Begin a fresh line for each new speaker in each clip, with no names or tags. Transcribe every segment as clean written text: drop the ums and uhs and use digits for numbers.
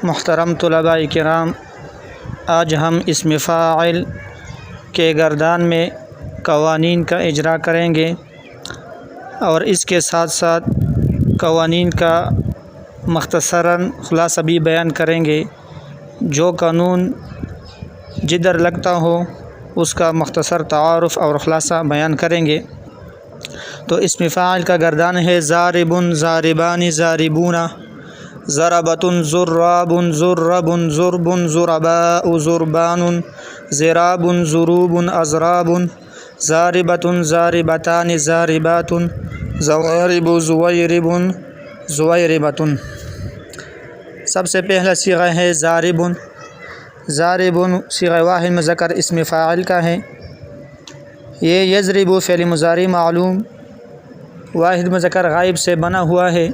محترم طلباء کرام، آج ہم اسم فاعل کے گردان میں قوانین کا اجرا کریں گے اور اس کے ساتھ ساتھ قوانین کا مختصراً خلاصہ بھی بیان کریں گے۔ جو قانون جدھر لگتا ہو اس کا مختصر تعارف اور خلاصہ بیان کریں گے۔ تو اسم فاعل کا گردان ہے ضارب، ضاربان، ضاربون، ضربۃ، ضراب، ضرب، ضرب، ضرباء، ضربان، ضراب، ضروب، اضراب، ضاربۃ، ضاربتان، ضاربات، زوارب، زویرب، زویربۃ۔ سب سے پہلا صیغہ ہے ضارب۔ ضارب صیغہ واحد مذکر اسم فاعل کا ہے۔ یہ یضرب فعل مضارع معلوم واحد مذکر غائب سے بنا ہوا ہے۔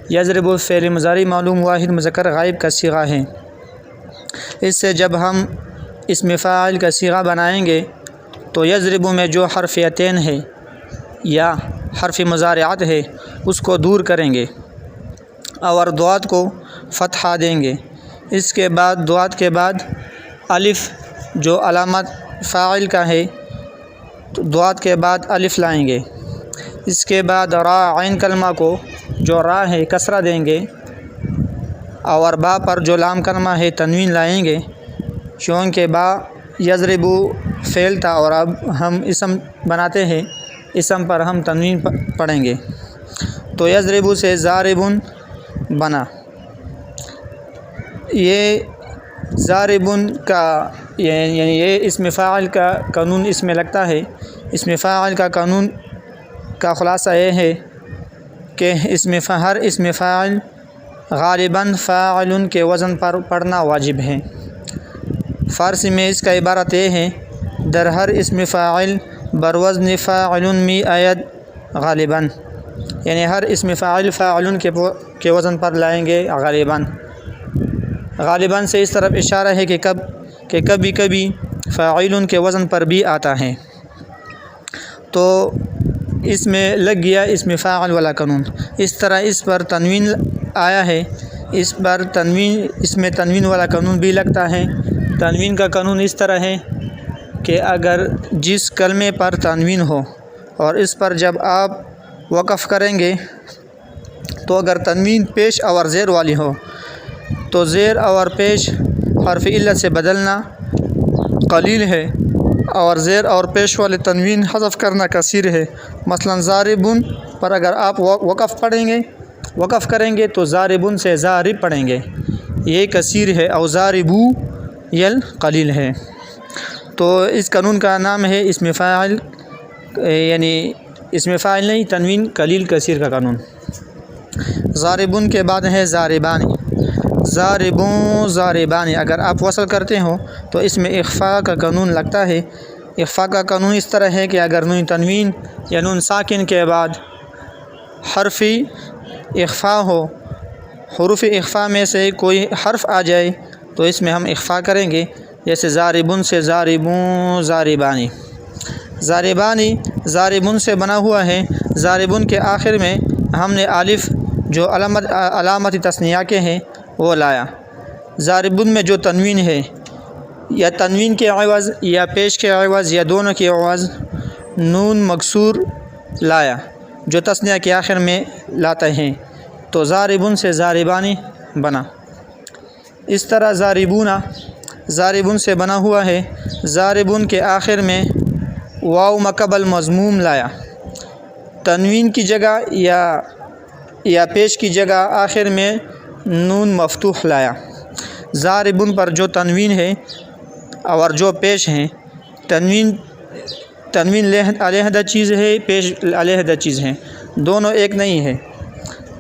یضرب فعل مضارع معلوم واحد مذکر غائب کا صیغہ ہے۔ اس سے جب ہم اسم فاعل کا صیغہ بنائیں گے تو یضرب میں جو حرف یتین ہے یا حرف مضارعات ہے اس کو دور کریں گے اور دوات کو فتحہ دیں گے۔ اس کے بعد دوات کے بعد الف جو علامت فاعل کا ہے تو دوات کے بعد الف لائیں گے۔ اس کے بعد را عین کلمہ کو جو را ہے کسرہ دیں گے اور با پر جو لام کلمہ ہے تنوین لائیں گے، چونکہ با یضرب فعل تھا اور اب ہم اسم بناتے ہیں، اسم پر ہم تنوین پڑھیں گے۔ تو یضرب سے ضاربن بنا۔ یہ ضاربن کا یعنی یہ اسم فاعل کا قانون اس میں لگتا ہے۔ اسم فاعل کا قانون کا خلاصہ یہ ہے کہ ہر اسم فاعل غالباً فاعل کے وزن پر پڑھنا واجب ہے۔ فارسی میں اس کا عبارت یہ ہے در ہر اسم فاعل بروزن فاعل می آید غالباً، یعنی ہر اسم فاعل فاعل کے وزن پر لائیں گے غالباً۔ غالباً سے اس طرف اشارہ ہے کہ کبھی کبھی فاعل کے وزن پر بھی آتا ہے۔ تو اس میں لگ گیا اسم فاعل والا قانون۔ اس طرح اس پر تنوین آیا ہے، اس میں تنوین والا قانون بھی لگتا ہے۔ تنوین کا قانون اس طرح ہے کہ اگر جس کلمے پر تنوین ہو اور اس پر جب آپ وقف کریں گے تو اگر تنوین پیش اور زیر والی ہو تو زیر اور پیش حرف علت سے بدلنا قلیل ہے اور زیر اور پیش والے تنوین حذف کرنا کثیر ہے۔ مثلا ضاربن پر اگر آپ وقف کریں گے تو ضاربن سے ضارب پڑھیں گے، یہ کثیر ہے، اور ضاربو یل قلیل ہے۔ تو اس قانون کا نام ہے اسم فاعل، یعنی اسم فاعل نہیں، تنوین قلیل کثیر کا قانون۔ ضاربن کے بعد ہے ضاربانی۔ ضاربون، ضاربانی اگر آپ وصل کرتے ہو تو اس میں اخفاء کا قانون لگتا ہے۔ اخفاء کا قانون اس طرح ہے کہ اگر نون تنوین یا نون ساکن کے بعد حرف اخفاء ہو، حروف اخفاء میں سے کوئی حرف آ جائے تو اس میں ہم اخفاء کریں گے، جیسے ضاربن سے ضاربون، ضاربانی۔ ضاربانی ضاربن سے بنا ہوا ہے۔ ضاربن کے آخر میں ہم نے الف جو علامت تثنیہ کے ہیں وہ لایا۔ ضاربن میں جو تنوین ہے یا تنوین کے عوض یا پیش کے عوض یا دونوں کے عوض نون مکسور لایا جو تثنیہ کے آخر میں لاتے ہیں، تو ضاربن سے ضاربانی بنا۔ اس طرح ضاربون، ضاربن سے بنا ہوا ہے۔ ضاربن کے آخر میں واو مقبل مضموم لایا، تنوین کی جگہ یا پیش کی جگہ آخر میں نون مفتوح لایا۔ ضاربن پر جو تنوین ہے اور جو پیش ہیں، تنوین علیحدہ چیز ہے، پیش علیحدہ چیز ہے، دونوں ایک نہیں ہے،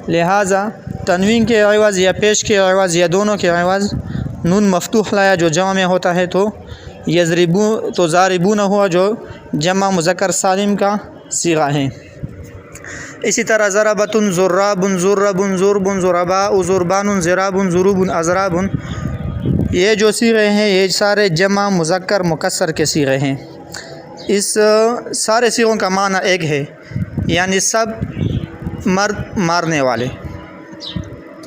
لہٰذا تنوین کے عوض یا پیش کے عوض یا دونوں کے عوض نون مفتوح لایا جو جمع میں ہوتا ہے تو ضاربون ہوا جو جمع مذکر سالم کا صیغہ ہے۔ اسی طرح ضربۃ، ضراب، ضرب، ضرب، ضرباء، ضربان، ضراب، ضروب، اضراب، یہ جو صیغے ہیں یہ سارے جمع مذکر مکسر کے صیغے ہیں۔ اس سارے صیغوں کا معنی ایک ہے، یعنی سب مرد مارنے والے۔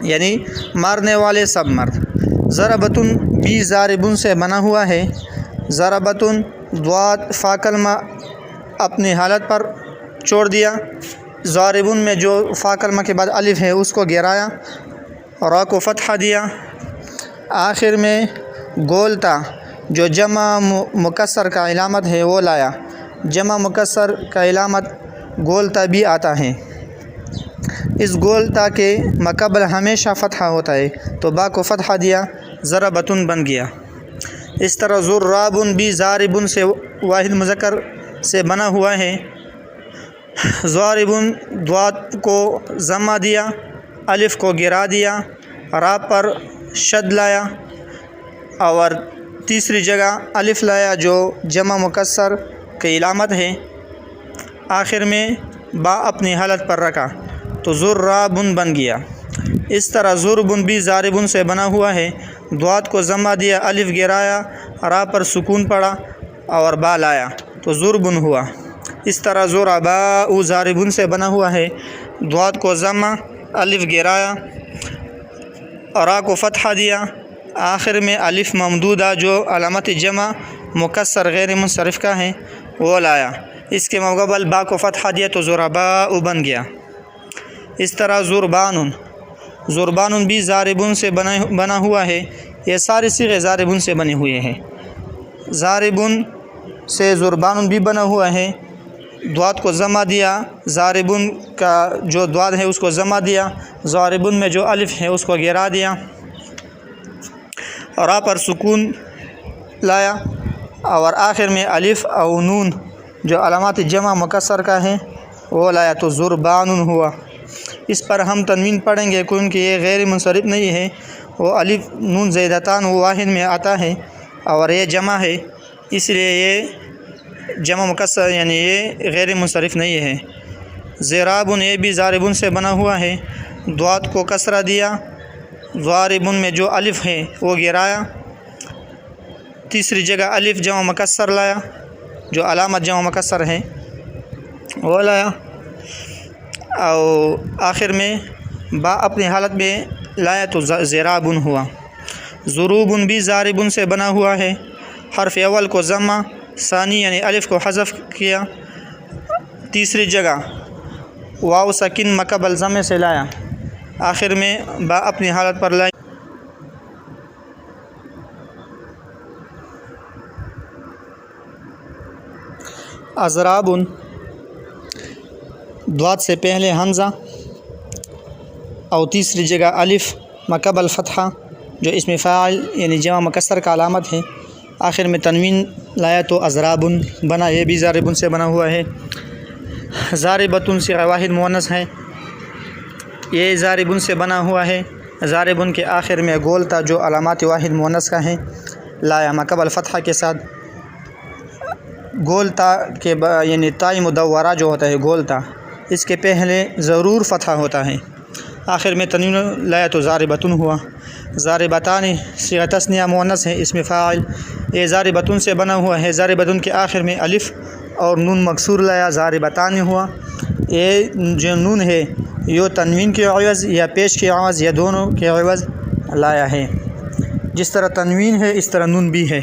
یعنی مارنے والے سب مرد۔ ضربتن بی ضاربن سے بنا ہوا ہے۔ ضربتن ضاد فا کلمہ اپنی حالت پر چھوڑ دیا، ضاربن میں جو فا کلمہ کے بعد الف ہے اس کو گرایا، را کو فتحہ دیا، آخر میں گولتا جو جمع مکسر کا علامت ہے وہ لایا۔ جمع مکسر کا علامت گولتا بھی آتا ہے، اس گولتا کے مقابل ہمیشہ فتحہ ہوتا ہے، تو با کو فتحہ دیا، ضربتن بن گیا۔ اس طرح ضرابن بھی ضاربن سے واحد مذکر سے بنا ہوا ہے۔ ضاربن ضاد کو ضمہ دیا، الف کو گرا دیا، را پر شد لایا، اور تیسری جگہ الف لایا جو جمع مکسر کی علامت ہے، آخر میں با اپنی حالت پر رکھا تو ضرابن بن گیا۔ اس طرح ضربن بھی ضاربن سے بنا ہوا ہے۔ ضاد کو ضمہ دیا، الف گرایا، را پر سکون پڑا اور با لایا تو ضربن ہوا۔ اس طرح ضرباء ضاربن سے بنا ہوا ہے۔ ضاد کو ضمہ، الف گرایا، را کو فتحہ دیا، آخر میں الف ممدودہ جو علامت جمع مکسر غیر منصرف کا ہے وہ لایا، اس کے مقابل با کو فتحہ دیا تو ضرباء بن گیا۔ اس طرح ضربان بھی ضاربن سے بنا ہوا ہے۔ یہ سارے صیغے ضاربن سے بنے ہوئے ہیں۔ ضاربن سے ضربان بھی بنا ہوا ہے۔ ضاد کو ضمہ دیا، ضاربن کا جو ضاد ہے اس کو ضمہ دیا، ضاربن میں جو الف ہے اس کو گرا دیا، را پر سکون لایا، اور آخر میں الف او نون جو علامات جمع مکسر کا ہے وہ لایا تو ضربان ہوا۔ اس پر ہم تنوین پڑھیں گے کیونکہ یہ غیر منصرف نہیں ہے، وہ الف نون زیدتان وہ واحد میں آتا ہے اور یہ جمع ہے، اس لیے یہ جمع مکسر یعنی یہ غیر منصرف نہیں ہے۔ ضرابن یہ بھی ضاربن سے بنا ہوا ہے۔ ضاد کو کسرہ دیا، ضاربن میں جو الف ہے وہ گرایا، تیسری جگہ الف جمع مکسر لایا، جو علامت جمع مکسر ہے وہ لایا، اور آخر میں با اپنی حالت میں لایا تو ضرابن ہوا۔ ضروبن بھی ضاربن سے بنا ہوا ہے۔ حرف اول کو ضمہ، ثانی یعنی الف کو حذف کیا، تیسری جگہ واو سکین مقابل ضمے سے لایا، آخر میں با اپنی حالت پر لایا۔ اضرابن ضاد سے پہلے حمزہ اور تیسری جگہ الف مقابل فتحہ جو اسم فاعل یعنی جمع مکسر کا علامت ہے، آخر میں تنوین لایا تو اضرابن بنا، یہ بھی ضاربن سے بنا ہوا ہے۔ ضاربتن صیغہ واحد مؤنث ہے، یہ ضاربن سے بنا ہوا ہے۔ ضاربن کے آخر میں گولتا جو علامات واحد مؤنث کا ہے لایا مقابل فتحہ کے ساتھ۔ گولتا کے یعنی تائی مدورہ جو ہوتا ہے گولتا، اس کے پہلے ضرور فتحہ ہوتا ہے، آخر میں تنوین لایا تو ضاربتن ہوا۔ ضاربتان صیغہ تثنیہ مؤنث ہے، اسم فاعل، یہ ضاربتن سے بنا ہوا ہے۔ ضاربتن کے آخر میں الف اور نون مکسور لایا، ضاربتان ہوا۔ یہ جو نون ہے یہ تنوین کے عوض یا پیش کے عوض یا دونوں کے عوض لایا ہے، جس طرح تنوین ہے اس طرح نون بھی ہے۔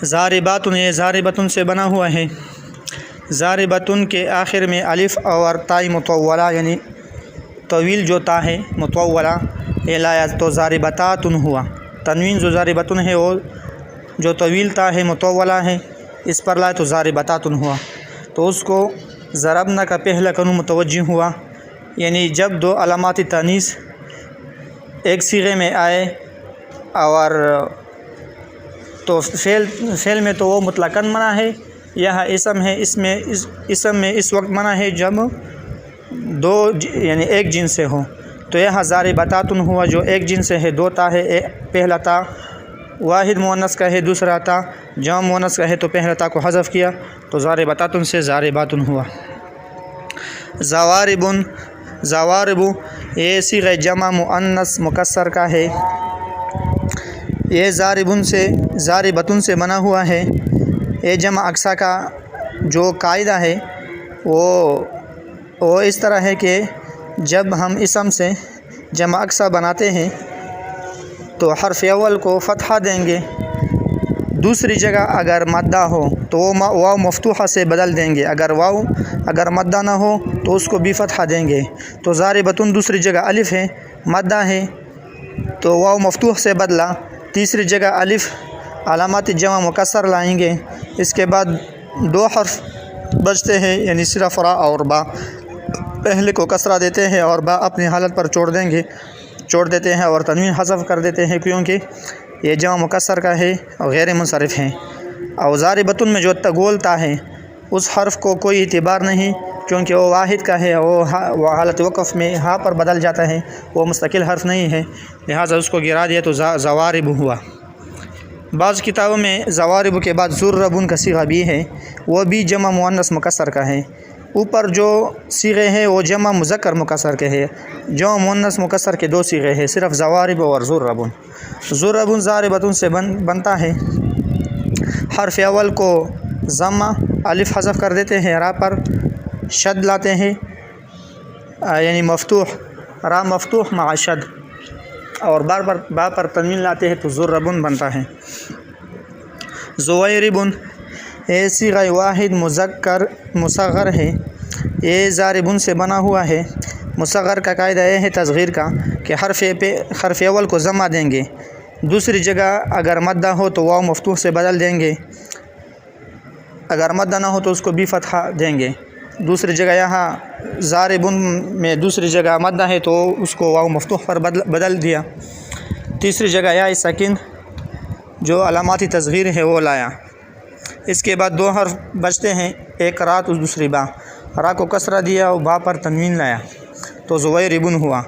ضارباتن یہ ضاربتن سے بنا ہوا ہے۔ ضاربتن کے آخر میں الف اور تائی مطولہ یعنی طویل جو تا ہے مطولہ یہ لایا تو ضاربتاتن ہوا۔ تنوین جو ضاربتن ہے وہ جو طویل تا ہے مطولہ ہے، اس پر لایا تو ضاربتاتن ہوا، تو اس کو ضربنا کا پہلا قانون متوجہ ہوا، یعنی جب دو علامات تانیث ایک صیغے میں آئے اور تو فعل میں تو وہ مطلقاً منع ہے، یہاں اسم ہے، اسم میں اس وقت منع ہے جب دو یعنی ایک جنس سے ہو، تو یہاں ضاربتاتن ہوا جو ایک جنس سے ہے، دو تا ہے، پہلا تا واحد مؤنث کا ہے، دوسرا تا جمع مؤنث کا ہے، تو پہلا تا کو حذف کیا تو ضاربتاتن سے ضارباتن ہوا۔ ضواربن ضوارب یہ صیغہ جمع مؤنث مکسر کا ہے، یہ ضاربتن سے بنا ہوا ہے۔ یہ جمع اقصا کا جو قاعدہ ہے وہ اس طرح ہے کہ جب ہم اسم سے جمع اکثر بناتے ہیں تو حرف اول کو فتحہ دیں گے، دوسری جگہ اگر مدہ ہو تو وہ واو مفتوحہ سے بدل دیں گے، اگر مدہ نہ ہو تو اس کو بھی فتحہ دیں گے۔ تو ضاربۃ دوسری جگہ الف ہے، مدہ ہے تو واو مفتوح سے بدلا، تیسری جگہ الف علامات جمع مکسر لائیں گے۔ اس کے بعد دو حرف بچتے ہیں، یعنی صرف را اور با، پہلے کو کسرہ دیتے ہیں اور با اپنی حالت پر چھوڑ دیتے ہیں اور تنوین حذف کر دیتے ہیں، کیونکہ یہ جمع مکسر کا ہے اور غیر منصرف ہیں۔ اور ضاربۃ میں جو تگول تا ہے اس حرف کو کوئی اعتبار نہیں، کیونکہ وہ واحد کا ہے، وہ حالت وقف میں ہا پر بدل جاتا ہے، وہ مستقل حرف نہیں ہے، لہٰذا اس کو گرا دیا تو ضوارب ہوا۔ بعض کتابوں میں ضوارب کے بعد ضربن کا صیغہ بھی ہے، وہ بھی جمع مؤنث مکسر کا ہے۔ اوپر جو صیغے ہیں وہ جمع مذکر مکسر کے ہے، جمع مؤنث مکسر کے دو صیغے ہیں، صرف ضوارب اور ضربن۔ ضربن ضاربۃ سے بنتا ہے، حرف اول کو ضمہ الف حذف کر دیتے ہیں، را پر شد لاتے ہیں، یعنی مفتوح، را مفتوح مع شد، اور با پر تنوین لاتے ہیں تو ضربن بنتا ہے۔ زویربن یہ صیغہ واحد مذکر مصغر ہے، یہ ضاربن سے بنا ہوا ہے۔ مصغر کا قاعدہ یہ ہے تصغیر کا کہ حرف اول کو ضمہ دیں گے، دوسری جگہ اگر مدہ ہو تو واو مفتوح سے بدل دیں گے، اگر مدہ نہ ہو تو اس کو بھی فتحہ دیں گے۔ دوسری جگہ یہاں ضاربن میں دوسری جگہ مدہ ہے تو اس کو واو مفتوح پر بدل دیا، تیسری جگہ یا ساکن جو علاماتی تصغیر ہے وہ لایا۔ اس کے بعد دو حرف بچتے ہیں، ایک را تو دوسری با، را کو کسرہ دیا اور با پر تنوین لایا تو زویربن ہوا۔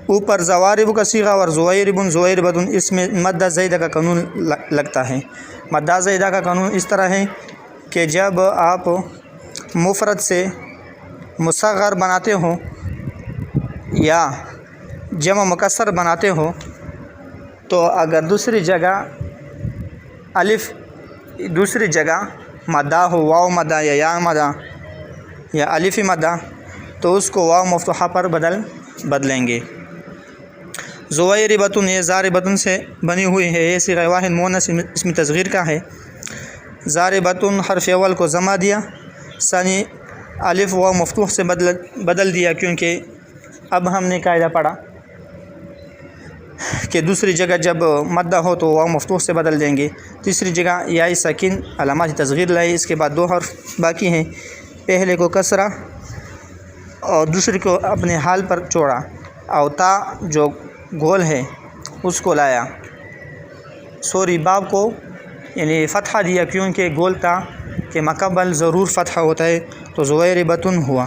اوپر ضوارب کا صیغہ اور زویربۃ، اس میں مدہ زائدہ کا قانون لگتا ہے۔ مدہ زائدہ کا قانون اس طرح ہے کہ جب آپ مفرد سے مصغر بناتے ہو یا جمع مکسر بناتے ہو تو اگر دوسری جگہ الف، دوسری جگہ مدہ ہو، واو مدہ یا مدہ یا الف مدہ، تو اس کو واو مفتوحہ پر بدلیں گے۔ زویربۃ یہ ضاربۃ سے بنی ہوئی ہے، یہ صیغہ واحد مؤنث اسم تصغیر کا ہے۔ ضاربۃ حرف اول کو ضمہ دیا، ثانی الف واو مفتوح سے بدل دیا، کیونکہ اب ہم نے قاعدہ پڑھا کہ دوسری جگہ جب مدہ ہو تو واو مفتوح سے بدل دیں گے، تیسری جگہ یا ساکن علامات تصغیر لائی۔ اس کے بعد دو حرف باقی ہیں، پہلے کو کسرہ اور دوسرے کو اپنے حال پر چھوڑا، اور تا جو گول ہے اس کو لایا، باب کو یعنی فتحہ دیا، کیونکہ گول تا کے مقابل ضرور فتحہ ہوتا ہے، تو زویربۃ ہوا۔